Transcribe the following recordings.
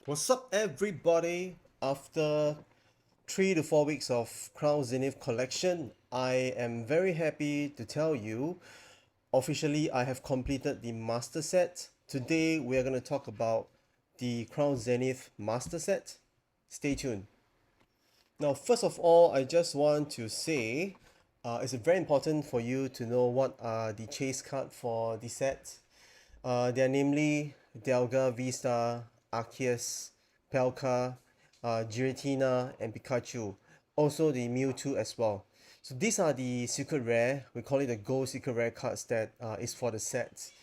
What's up, everybody? After 3 to 4 weeks of Crown Zenith collection, I am very happy to tell you officially I have completed the Master Set. Today we are going to talk about the Crown Zenith Master Set. Stay tuned. Now, first of all, I just want to say it's very important for you to know what are the chase cards for the set. They are namely Delga, Vista, Arceus, Pelka, Giratina, and Pikachu. Also the Mewtwo as well. So these are the secret rare. We call it the gold secret rare cards that is for the sets.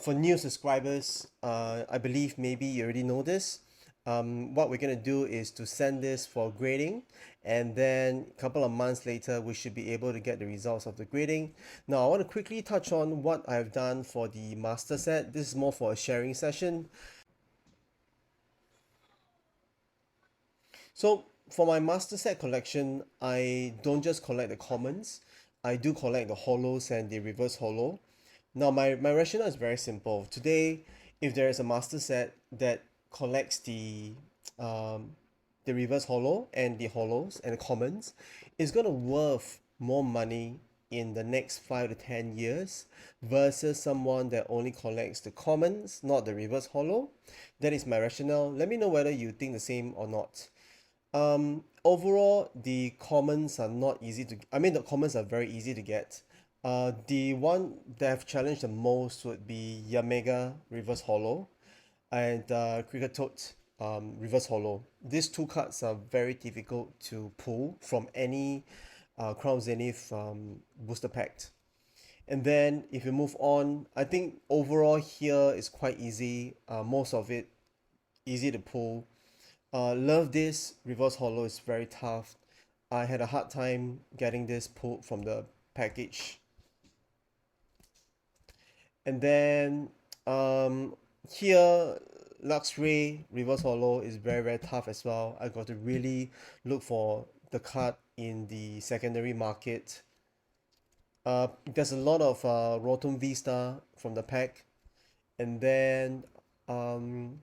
For new subscribers, I believe maybe you already know this. What we're gonna do is to send this for grading, and then a couple of months later we should be able to get the results of the grading. Now I want to quickly touch on what I've done for the master set. This is more for a sharing session. So for my master set collection, I don't just collect the commons, I do collect the holos and the reverse holo. Now my rationale is very simple. Today, if there is a master set that collects um, the reverse holo and the holos and the commons, it's gonna worth more money in the next 5 to 10 years versus someone that only collects the commons, not the reverse holo. That is my rationale. Let me know whether you think the same or not. Overall, the commons are not easy to. I mean, the commons are very easy to get. The one that I've challenged the most would be Yamega Reverse Holo and Cricket Toad Reverse Holo. These two cards are very difficult to pull from any Crown Zenith booster pack. And then if you move on, I think overall here is quite easy. Most of it easy to pull. Love this reverse holo is very tough. I had a hard time getting this pulled from the package. And then here Luxray reverse holo is very tough as well. I got to really look for the card in the secondary market. There's a lot of Rotom Vista from the pack, and then um,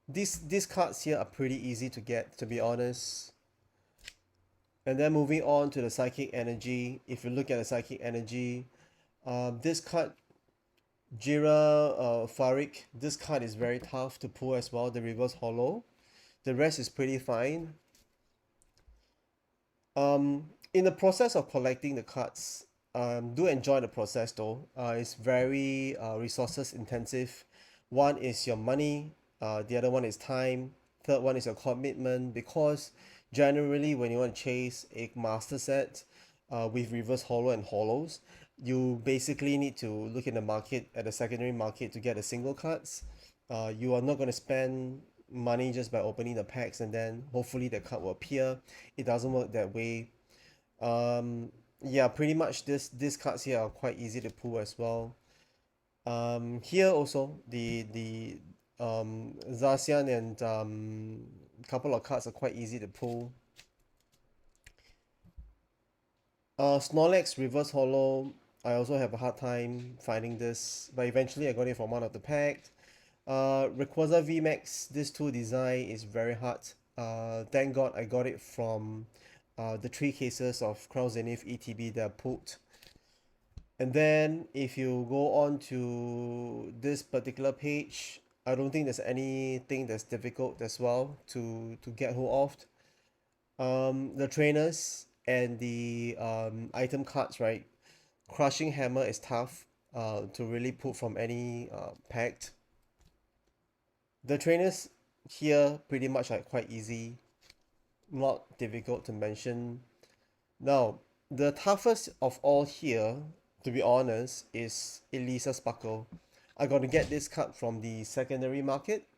these cards here are pretty easy to get, to be honest. And then moving on to the psychic energy. If you look at the psychic energy, this card Jira Farik, this card is very tough to pull as well, the reverse holo. The rest is pretty fine. In the process of collecting the cards, do enjoy the process though. It's very resources intensive. One is your money, the other one is time, third one is your commitment, because generally when you want to chase a master set with reverse holo and holos, you basically need to look in the market at the secondary market to get the single cards. You are not going to spend money just by opening the packs and then hopefully the card will appear. It doesn't work that way. Yeah, pretty much these cards here are quite easy to pull as well. Here also the Zacian and couple of cards are quite easy to pull. Snorlax reverse holo, I also have a hard time finding this, but eventually I got it from one of the packs. Rayquaza VMAX, this two design is very hard. Thank God I got it from the 3 cases of Crown Zenith ETB that I pulled. And then if you go on to this particular page, I don't think there's anything that's difficult as well to get hold of. The trainers and the item cards, right? Crushing Hammer is tough to really pull from any pack. The trainers here pretty much are quite easy, not difficult to mention. Now, the toughest of all here, to be honest, is Elisa Sparkle. I got to get this card from the secondary market.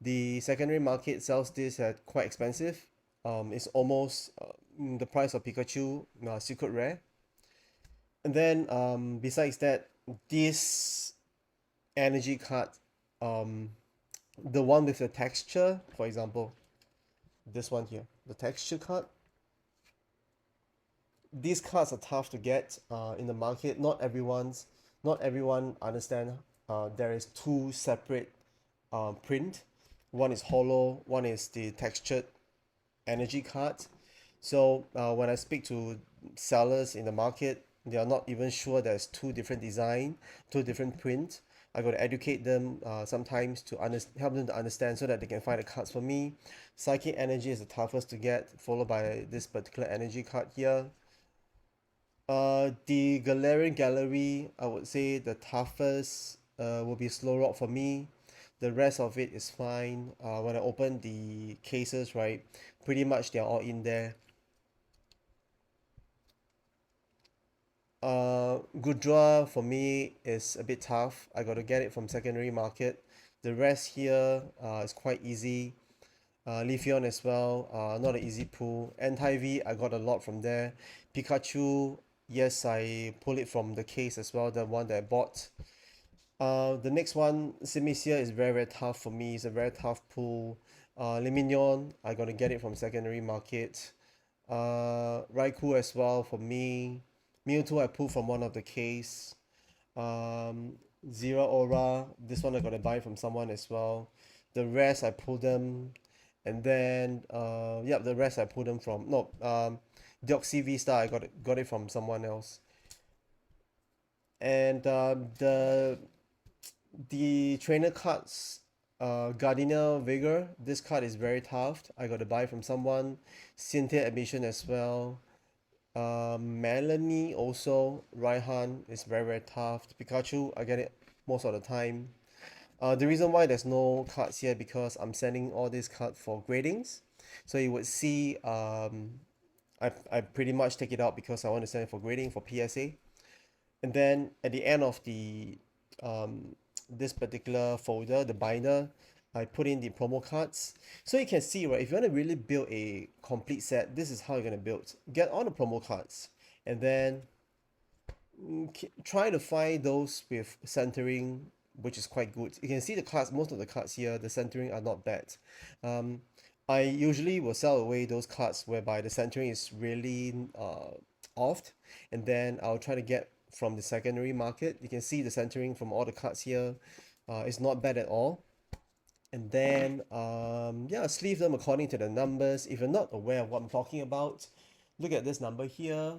The secondary market sells this at quite expensive. It's almost the price of Pikachu Secret Rare. And then besides that, this energy card, um, the one with the texture, for example, this one here, the texture card. These cards are tough to get in the market. Not everyone understand there is two separate print. one is hollow, one is the textured energy card. So when I speak to sellers in the market, they are not even sure there's two different design, two different print. I got to educate them sometimes to help them to understand so that they can find the cards for me. Psychic energy is the toughest to get, followed by this particular energy card here. The Galarian Gallery, I would say the toughest will be Slow Rock for me. The rest of it is fine. When I open the cases, right, pretty much they're all in there. Gudra for me is a bit tough. I got to get it from secondary market. The rest here is quite easy. Leafeon as well, not an easy pull. Anti-V, I got a lot from there. Pikachu, yes, I pull it from the case as well, the one that I bought. The next one, Simicia, is very, very tough for me. It's a very tough pull. Limignon, I got to get it from secondary market. Raikou as well for me. Mewtwo, I pulled from one of the case. Um, Zero Aura, this one I got to buy from someone as well. The rest I pulled them, and then yep, the rest I pulled them from no Deoxy V Star, I got it from someone else. And the trainer cards, Gardenia Vigor, this card is very tough. I got to buy from someone. Cynthia Admission as well. Melanie also. Raihan is very, very tough. Pikachu, I get it most of the time. The reason why there's no cards here because I'm sending all these cards for gradings. So you would see I pretty much take it out because I want to send it for grading for PSA. And then at the end of the this particular folder, the binder, I put in the promo cards. So you can see, right, if you want to really build a complete set, this is how you're going to build. Get all the promo cards and then try to find those with centering, which is quite good. You can see the cards, most of the cards here, the centering are not bad. I usually will sell away those cards whereby the centering is really off, and then I'll try to get from the secondary market. You can see the centering from all the cards here is not bad at all. And then yeah, sleeve them according to the numbers. If you're not aware of what I'm talking about, look at this number here.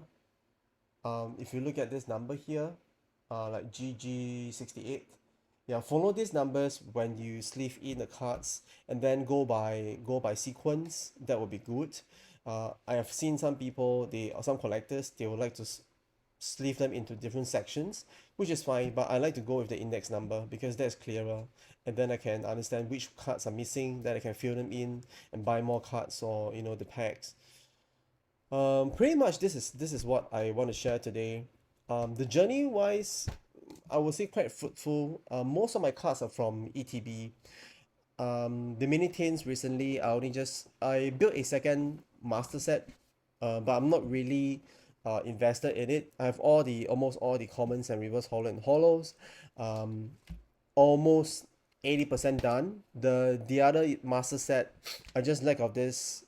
If you look at this number here, like GG68, yeah, follow these numbers when you sleeve in the cards, and then go by sequence. That would be good. I have seen some people, some collectors, they would like to sleeve them into different sections, which is fine. But I like to go with the index number because that's clearer, and then I can understand which cards are missing. Then I can fill them in and buy more cards or the packs. Pretty much this is what I want to share today. The journey wise, I would say quite fruitful. Most of my cards are from ETB. The mini tins recently, I built a second master set, but I'm not really invested in it. I have almost all the commons and reverse hollow and hollows. Um, Almost 80% done. The other master set, I just lack of this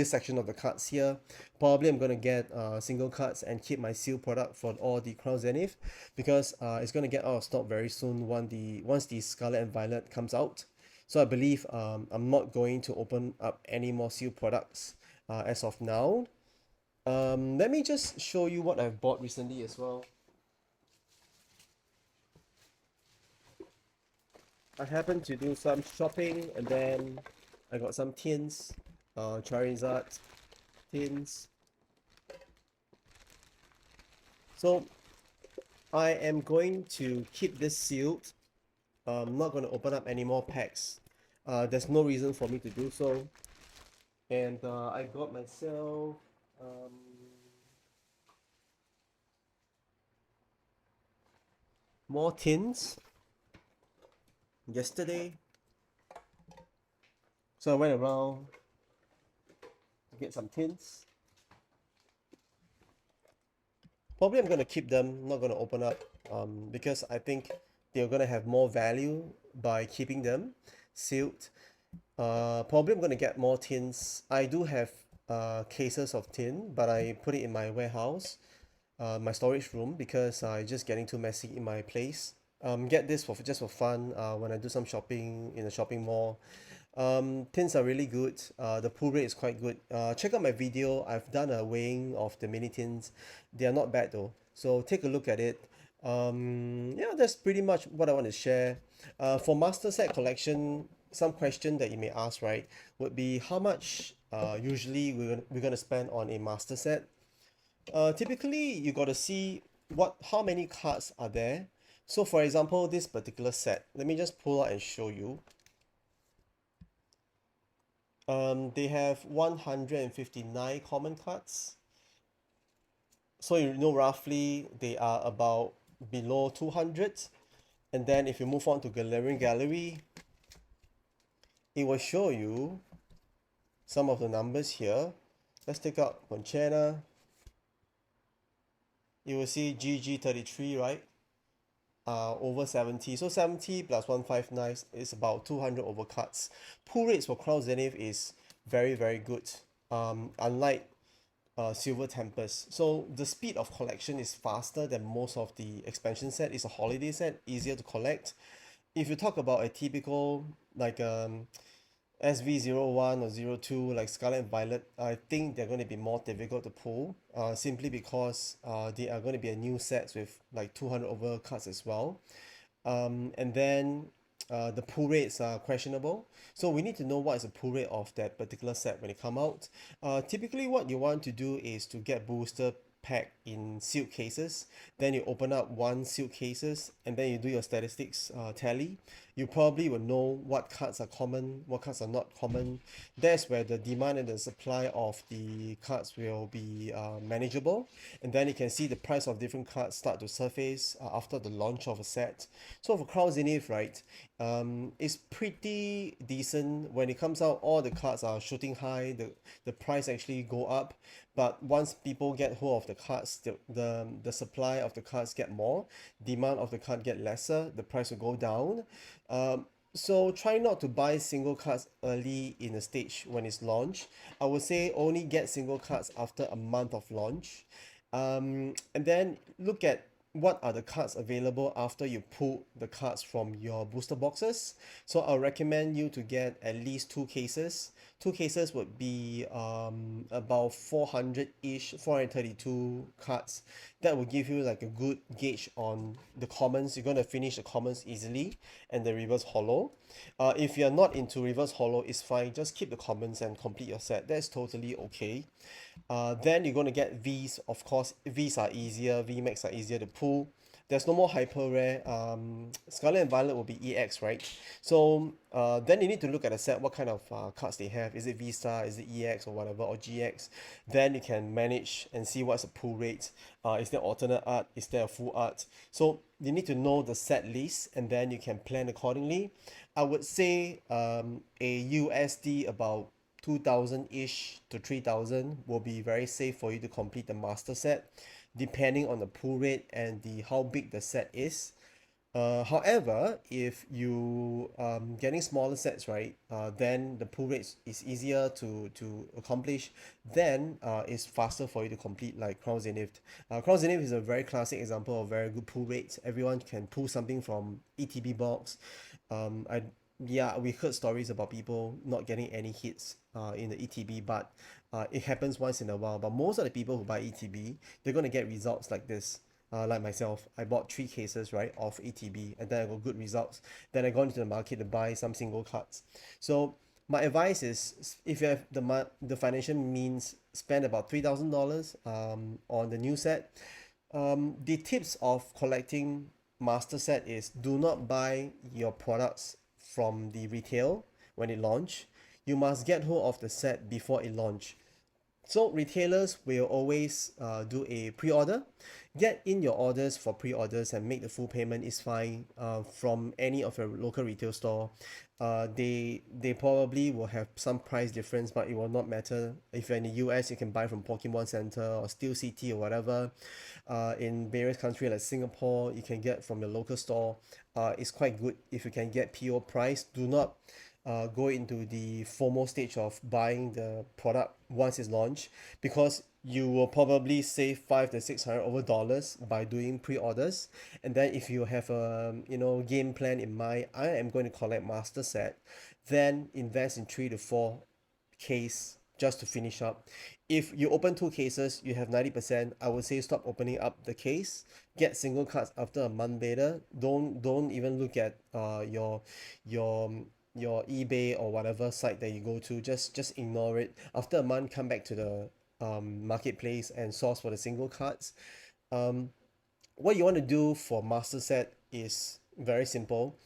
section of the cards here. Probably I'm gonna get single cards and keep my seal product for all the Crown Zenith because it's gonna get out of stock very soon once the Scarlet and Violet comes out. So I believe I'm not going to open up any more seal products as of now. Let me just show you what I've bought recently as well. I happened to do some shopping and then I got some tins, Charizard tins. So I am going to keep this sealed. I'm not going to open up any more packs. There's no reason for me to do so. And I got myself more tins yesterday. So I went around to get some tins. Probably I'm going to keep them, not going to open up because I think they're going to have more value by keeping them sealed. Probably I'm going to get more tins. I do have cases of tin, but I put it in my warehouse, my storage room, because it's just getting too messy in my place. Get this for just for fun when I do some shopping in a shopping mall. Tins are really good. The pull rate is quite good. Check out my video. I've done a weighing of the mini tins. They are not bad though. So take a look at it. Yeah, that's pretty much what I want to share. For Master Set collection, some question that you may ask, right, would be how much usually we're gonna spend on a Master Set. Typically, you got to see how many cards are there. So for example, this particular set, let me just pull out and show you. They have 159 common cards. So you know roughly they are about below 200. And then if you move on to Gallery, it will show you some of the numbers here. Let's take out Conchana. You will see GG33, right? Over 70. So 70 plus 159 is about 200 over cards. Pull rates for Crown Zenith is very, very good. Unlike Silver Tempest. So the speed of collection is faster than most of the expansion set. It's a holiday set, easier to collect. If you talk about a typical like SV01 or 02 like Scarlet and Violet, I think they're going to be more difficult to pull simply because they are going to be a new sets with like 200 over cards as well. And then the pull rates are questionable. So we need to know what is the pull rate of that particular set when it come out. Typically what you want to do is to get booster pack in sealed cases. Then you open up one sealed cases and then you do your statistics tally. You probably will know what cards are common, what cards are not common. That's where the demand and the supply of the cards will be manageable. And then you can see the price of different cards start to surface after the launch of a set. So for Crown Zenith, right, it's pretty decent. When it comes out, all the cards are shooting high. The price actually go up. But once people get hold of the cards, the supply of the cards get more, demand of the card get lesser, the price will go down. So try not to buy single cards early in the stage when it's launched. I would say only get single cards after a month of launch. And then look at what are the cards available after you pull the cards from your booster boxes. So I'll recommend you to get at least two cases. Two cases would be about 400-ish, 432 cards. That will give you like a good gauge on the commons. You're going to finish the commons easily and the reverse holo. If you're not into reverse holo, it's fine. Just keep the commons and complete your set. That's totally okay. Then you're going to get Vs. Of course, Vs are easier. VMAX are easier to pull. There's no more hyper rare. Scarlet and Violet will be EX, right? So then you need to look at the set, what kind of cards they have. Is it V Star, is it EX or whatever, or GX? Then you can manage and see what's the pull rate. Is there alternate art? Is there a full art? So you need to know the set list and then you can plan accordingly. I would say a USD about 2,000-ish to 3,000 will be very safe for you to complete the master set, depending on the pull rate and the how big the set is. However, if you getting smaller sets, right, then the pull rate is easier to accomplish. Then it's faster for you to complete like Crown Zenith. Crown Zenith is a very classic example of very good pull rates. Everyone can pull something from ETB box. I Yeah, we heard stories about people not getting any hits in the ETB, but it happens once in a while. But most of the people who buy ETB, they're gonna get results like this. Like myself, I bought three cases, right, of ETB, and then I got good results. Then I got into the market to buy some single cards. So my advice is, if you have the financial means, spend about $3,000 on the new set. The tips of collecting master set is do not buy your products from the retail when it launch. You must get hold of the set before it launch. So retailers will always do a pre-order. Get in your orders for pre-orders and make the full payment is fine from any of your local retail store. They probably will have some price difference, but it will not matter. If you're in the US, you can buy from Pokemon Center or Steel City or whatever. In various countries like Singapore, you can get from your local store. It's quite good if you can get PO price. Do not go into the FOMO stage of buying the product once it's launched, because you will probably save 500 to 600 over dollars by doing pre-orders. And then if you have a game plan in mind, I am going to collect Master Set, then invest in 3 to 4 case just to finish up. If you open 2 cases, you have 90%. I would say stop opening up the case. Get single cards after a month later. Don't even look at your your eBay or whatever site that you go to. Just ignore it. After a month, come back to the marketplace and source for the single cards. Um, what you want to do for Master Set is very simple.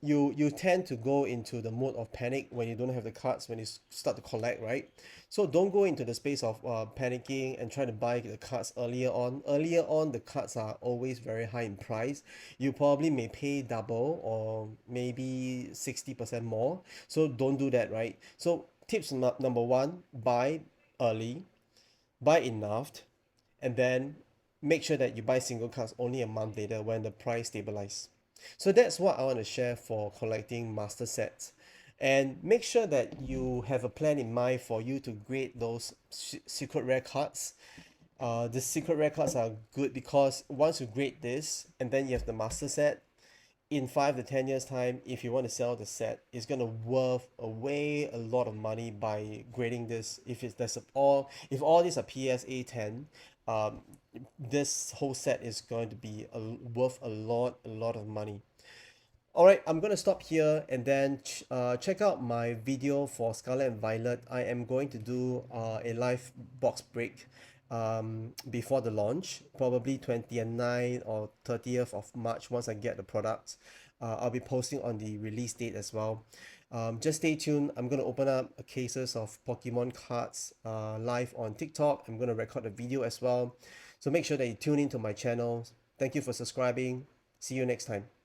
You tend to go into the mode of panic when you don't have the cards, when you start to collect, right? So don't go into the space of panicking and try to buy the cards earlier on. The cards are always very high in price. You probably may pay double or maybe 60% more, so don't do that, right? So tips number one: buy early, buy enough, and then make sure that you buy single cards only a month later when the price stabilize. So that's what I want to share for collecting master sets. And make sure that you have a plan in mind for you to grade those secret rare cards. The secret rare cards are good because once you grade this and then you have the master set, in 5 to 10 years time, if you want to sell the set, it's gonna worth away a lot of money by grading this. If all these are PSA 10, um, this whole set is going to be worth a lot of money. All right, I'm gonna stop here and then check out my video for Scarlet and Violet. I am going to do a live box break before the launch, probably 29th or 30th of March once I get the products. I'll be posting on the release date as well. Just stay tuned. I'm gonna open up cases of Pokemon cards live on TikTok. I'm gonna record the video as well. So make sure that you tune into my channel. Thank you for subscribing. See you next time.